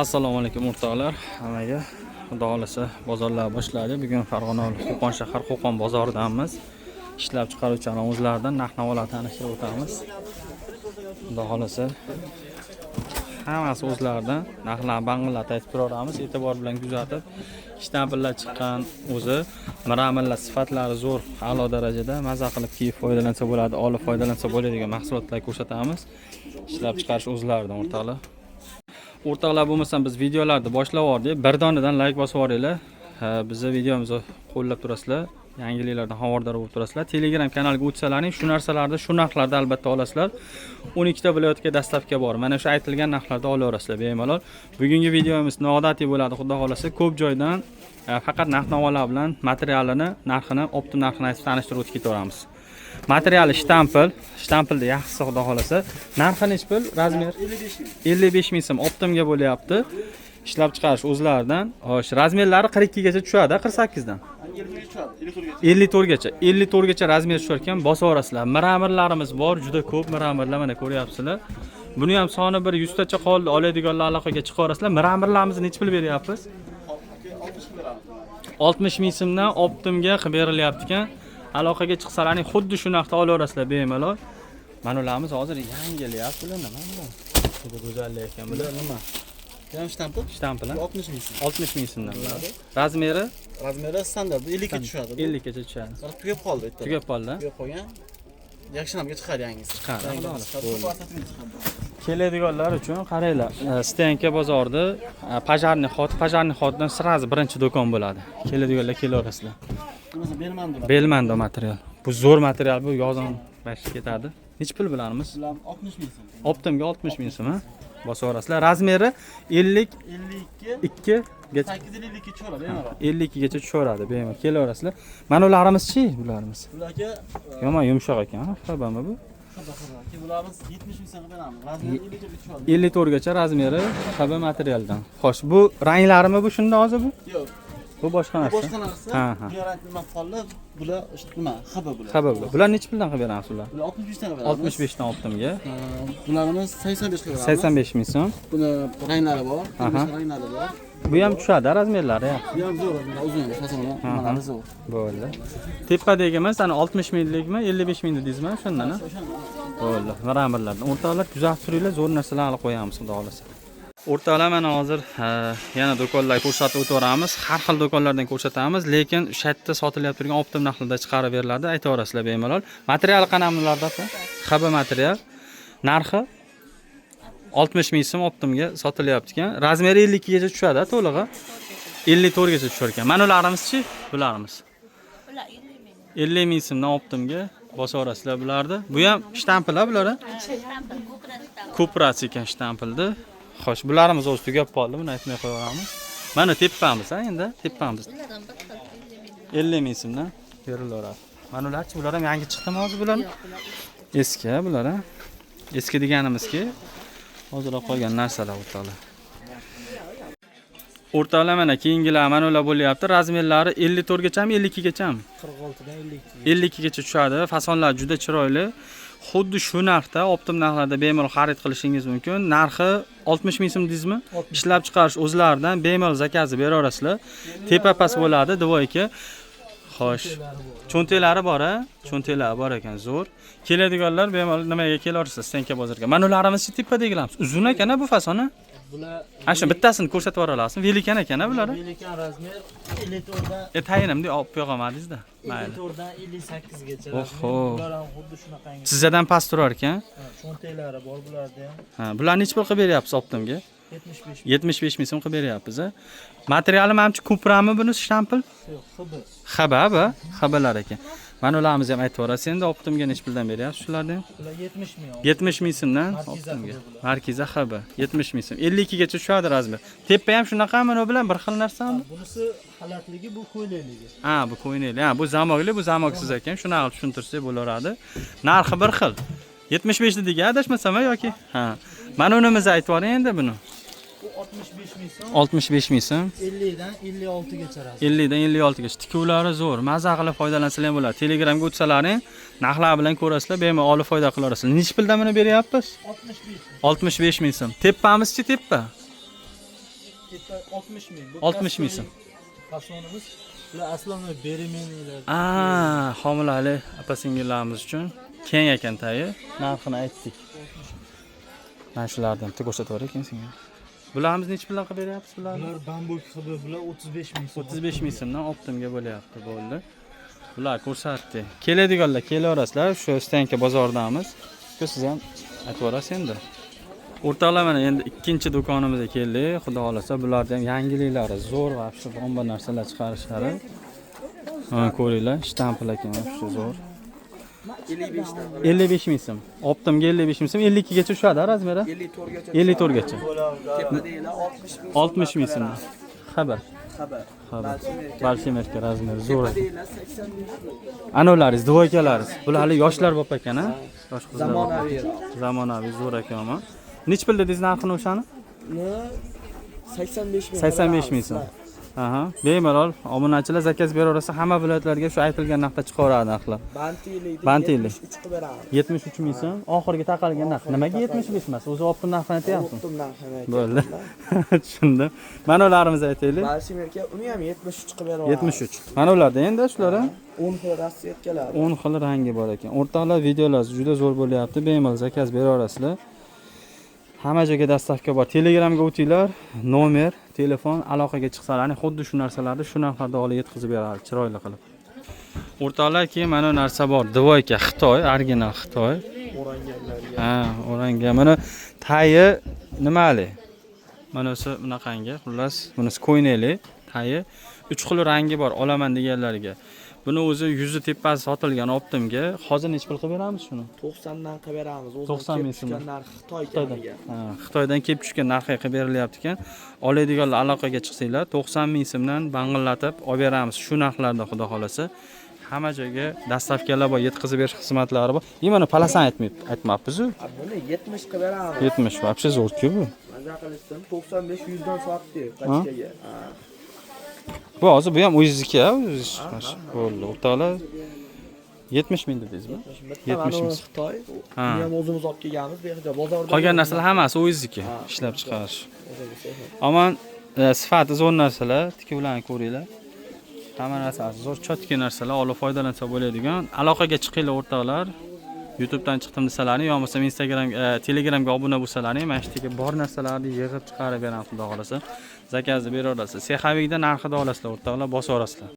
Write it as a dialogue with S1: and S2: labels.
S1: Assalomu alaykum o'rtoqlar. Hammaga xudo xolasa bozorlar boshladi. Bugun Farg'ona Qo'qon shahar Qo'qon bozoridamiz. Ishlab chiqaruvchilar o'zlaridan narx-navolar tanishtirib o'tamiz. Xudo xolasa hammasi o'zlaridan narxlar, bang'illar aytib turamiz. E'tibor bilan kuzatib, ishtampillar chiqqan o'zi miramirlar sifatlari zo'r, a'lo darajada maza qilib kiyib foydalansa bo'ladi, olib foydalansa bo'ladigan mahsulotlar ko'rsatamiz. Ishlab chiqarish o'zlaridan o'rtoqlar. O'rtoqlar bo'lmasam biz videolarni boshlab yubordik. Bir donadan like bosib yuboringlar. Bizni videomizni qo'llab turasizlar. Yangiliklardan xabardor bo'lib turasizlar. Telegram kanaliga o'tsalaring, shu narsalarni, shu narxlarda albatta olasizlar. 12 ta viloyatga dastlabki bor. Mana shu aytilgan narxlarda olaverasizlar bemalol. Bugungi videomiz noodatiy bo'ladi, xudo xolasa. Ko'p joydan faqat narx-navolar bilan materialini, narxini, optim narxini aytib tanishtirib o'tib ketaveramiz. Materiali shtampilda yaxshisi xudo xolasa. Narxi nechi pul? Razmer 55 ming so'm optimga bo'lyapti. Ishlab chiqarish o'zlaridan. Xo'sh, razmerlari 42 gacha tushadi, 48 dan. 54 gacha. 54 gacha razmer tushar ekan, bosib orasizlar. Miramirlarimiz bor, juda ko'p miramirlar mana ko'ryapsizlar. Buni ham soni bir 100 tacha qoldi, oladiganlar aloqaga chiqarasizlar. Miramirlarimizni nechi pul beryapmiz? 60 ming so'mdan optimga qilib berilyapti ekan. Aloqaga chiqsalaring xuddi shu narxda olaverasizlar bemalol. Mana ularimiz hozir yangilyapti bular nima bular? Juda go'zallik ekan bular nima?
S2: Ham shtampil?
S1: Shtampil
S2: 60 ming so'm.
S1: 60 ming so'mdan bo'ladi. Razmeri
S2: Standart 50 ga tushadi.
S1: 50 gacha tushadi.
S2: Tugab qoldi bitta.
S1: Tugab qoldi.
S2: Tugab qolgan. Yakshanamga chiqadi yangisi.
S1: Chiqadi. Keladiganlar uchun qaranglar. Stenka bozorida Pajarniy xotdan sirazi birinchi do'kon bo'ladi. Keladiganlar kelaverasizlar.
S2: Bunisi
S1: Belmando material. Bu zo'r material, bu yozon bashi ketadi. Nechi pul bilanimiz?
S2: 60 ming so'm.
S1: Optimga 60 ming so'm, ha? Bosib orasizlar. Razmeri 52 gacha
S2: 852 tushadi bemalol.
S1: 52 gacha tushaveradi bemalol. Kelaverasizlar. Mana ularimiz-chi, bularimiz.
S2: Bularga
S1: Yomon yumshoq ekan, xabami bu?
S2: Bularimiz 70 ming so'm beramiz. Razmeri 50 ga tushadi.
S1: 54 gacha razmeri xaba materialdan. Xo'sh, bu ranglarimi bu shunda hozir bu?
S2: Yo'q.
S1: Bu boshqa narsa.
S2: Boshqa narsa. Bular nima qoldi? Bular nima? Xaba bular.
S1: Xaba bular. Bular nechi puldan qilib beramiz ular?
S2: Bular 65 dan beramiz.
S1: 65 dan optimga.
S2: Bularimiz 85 ga beramiz.
S1: 85 ming so'm.
S2: Buni ranglari bor, ranglari bor.
S1: Bu ham tushadi razmerlari ham.
S2: Bu ham zo'r, uzun, fasoni, nimalari zo'r.
S1: Bo'ldi. Tepadagimiz ana 60 minglikmi, 55 ming dedingizmi shundan? Bo'ldi. Miramirlardan. O'rtoqlar kuzatib turinglar, zo'r narsalar olib qo'yamiz, xudo xolasa. O'rtoqlar mana hozir yana do'konlarga ko'rsatib o'tamiz. Har xil do'konlardan ko'rsatamiz, lekin o'sha yerda sotilayotgan turgan optim narxlarda chiqarib beriladi. Aytaverasizlar bemalol. Material qanaqalarda? Xaba material. Narxi 60 ming so'm optimga sotilyapti ekan. Razmeri 52 gacha tushadi, to'lig'i 54 gacha tushar ekan. Mana ularimiz-chi, bularimiz.
S3: Bular
S1: 50 ming so'mdan optimga bosib orasizlar bularni. Bu ham shtampillar bular. Ko'prat ekan shtampildi. Xo'sh, bularimiz o'zi tugab qoldi, buni aytmay qo'yamiz. Mana tepamiz, endi tepamiz. 50 ming so'mdan berilaveradi. Mana ularchi, bular ham yangi chiqdimi hozir bular? Eski bular, ha. Eski deganimizki, hozir qolgan narsalar o'rtoqlar. O'rtoqlar mana keyingilar mana ular bo'lyapti. Razmerlari 54 gachami, 52 gachami?
S2: 46 dan 52.
S1: 52 gacha tushadi. Fasonlar juda chiroyli. Xuddi shu narxda optim narxlarda bemalol xarid qilishingiz mumkin. Narxi 60 ming so'm deysizmi? Ishlab chiqarish o'zlaridan bemalol zakazini beraverasizlar. Tepa-past bo'ladi, devoyki. Xo'sh. Cho'ntaklari bor-a? Cho'ntaklari bor ekan, zo'r. Keladiganlar bemalol nimaga kelaverasiz? Stenka bozorga. Mana ularimiz tepadagilarimiz. Uzun ekan bu fasoni.
S2: Bular
S1: Ana bittasini ko'rsatib yuborasizmi? Velikan ekan bular.
S2: Velikan razmer 54 dan
S1: Tayinimni olib qo'yganmadingiz-da. Mayli.
S2: 54 dan 58 gacha
S1: Oho.
S2: razmer. Bular ham xuddi shunaqangi.
S1: Sizdan past turar ekan.
S2: Cho'ntaklari bor bularda ham.
S1: Ha, bular necha pul qilib beryapsiz optimga?
S2: 75.
S1: 75 ming so'm qilib beryapmiz. Materiali mamchi ko'prami buni shtampil?
S2: Yo'q, xaba.
S1: Xaba, xabalar ekan. Mana ularimiz ham aytib o'rasiz. Endi optimga necha puldan beryapsiz shularni?
S2: Bular 70 ming.
S1: 70 ming so'mdan optimga. Markiza xaba 70 ming so'm. 52 gacha tushadi razmer. Tepa ham shunaqami, mana bilan bir xil narsami?
S2: Bunisi xalatligi, bu ko'ylakligi.
S1: Ha, bu ko'ynakli. Ha, bu zamogli, bu zamoksiz ekan. Shunaqa tushuntirsak bo'laveradi. Narxi bir xil. 75 dediga adashmasam yoki? Ha. Mana unimizni aytib yuboring endi buni.
S2: Bu 65 ming so'm.
S1: 65 ming so'm.
S2: 50 dan 56 gacha razmer.
S1: 50 dan 56 gacha. Tikuvlari zo'r. Maza qilib foydalansalar ham bo'ladi. Telegramga o'tsalaring, narxlar bilan ko'rasizlar, bemalol olib foyda qilarsiz. Necha puldan buni beryapmiz?
S2: 65.
S1: 65 ming so'm. Tepamizchi teppa.
S2: paketda 60 ming. Bu
S1: 60 ming so'm.
S2: Fasonimiz. Bular aslovni beremeniylar.
S1: Homilali opa singillarimiz uchun keng ekan tayi. Narxini aytdik. Mana shulardan bitta ko'rsatib ekan senga. Bularimiz necha puldan qilib beryapsiz bularni?
S2: Bular bambuk hibi bular 35 ming so'm.
S1: 35 ming so'mdan optimga bo'lyapti, bo'ldi. Bular ko'rsatdik. Keladiganlar kelaverasizlar, shu Stanka bozoridamiz. Siz ham aytib yuborasiz endi. O'rtoqlar, mana endi ikkinchi do'konimizga keldik. Xudo xolasa, bularda ham yangiliklari zo'r va shu bomba narsalar chiqarishlari. Mana ko'ringlar, shtamplar ekan, shu zo'r. 55 ming so'm. Optimga 55 ming so'm, 52 gacha tushadi razmeri. 54 gacha.
S2: Tepadagina
S1: 60 ming so'm. Xabar. Balshimerka razmeri zo'r. Ana ularimiz, duvoykalaringiz. Bular hali yoshlar bo'lib ekan, ha? Yosh qizlar. Zamonaviy zo'r ekan. Nech pul dedingiz narxini o'shani?
S3: 85 ming.
S1: 85 ming so'm. Aha, bemalol obunachilar zakaz beraversa hamma viloyatlarga shu aytilgan narxda chiqaveradi narxlar. Bantili
S3: 73 qilib beramiz.
S1: 73 ming so'm. Oxirgi taqalgan narx. Nimaga 75 emas? O'zi optim narxini aytyapsiz.
S3: Optim narxini aytyapman.
S1: Bo'ldi. Tushundim. Mana ularimizni aytaylik.
S3: Balsimerka uni ham 73 qilib beramiz.
S1: 73. Mana ularda endi shular ham
S3: 10 xil rassetkalar.
S1: 10 xil rangi bor ekan. O'rtoqlar, videolar juda zo'r bo'lyapti. Bemalol zakaz beraverasizlar. Hamma joyga dastavka bor. Telegramga o'tinglar, nomer, telefon aloqaga chiqsalarni xuddi shu narsalarni shu narxlarda olib yetkazib beradi, chiroyli qilib. O'rtoqlar, keyin mana narsa bor. Dvoyka Xitoy, original Xitoy.
S3: O'ranganlarga.
S1: Ha, o'rangan. Mana tayi nimali? Manasi bunaqangi, xullas, bunisi ko'yneli, tayi 3 xil rangi bor, olaman deganlarga. Buni o'zi yuzi tepasi sotilgan optimga. Hozir necha pul qilib beramiz shuni?
S3: 90 dan qilib beramiz.
S1: 90 ming so'm.
S3: Narx Xitoy kamiga.
S1: Xitoydan kelib tushgan narxga qilib berilyapti ekan. Oladiganlar aloqaga chiqsanglar, 90 ming so'mdan bang'illatib olib beramiz. Shu narxlarda xudo xolasa. Hamma joyga dastavkalar bor, yetkazib berish xizmatlari bor. Mana palasan aytmabmiz-ku.
S3: Buni 70 qilib beramiz.
S1: 70, вообще zo'r-ku bu.
S3: Maza qilishsin, 95 100 dan sotdik qachkaga.
S1: Bu hozir bu ham o'zingniki, o'zingiz. Bo'ldi, o'rtoqlar. 70 ming dedingizmi? 70 ming.
S3: Xitoy. Buni ham o'zimiz olib kelganmiz, bexija bozorda.
S1: Qolgan narsalar hammasi o'zingniki, ishlab chiqarish. Ammo sifati zo'r narsalar, tikuvlarni ko'ringlar. Hamma narsasi zo'r, chotki narsalar, olib foydalansa bo'ladigan. Aloqaga chiqinglar o'rtoqlar. YouTube'dan chiqdim desalaring, yo bo'lmasa Instagram, Telegramga obuna bo'lsalaring, mana shu bor narsalarni yig'ib chiqarib beraman, xudo xolasa. Zakazni beraverasiz. Sehaviyda narxida olasizlar o'rtoqlar, bosaverasizlar.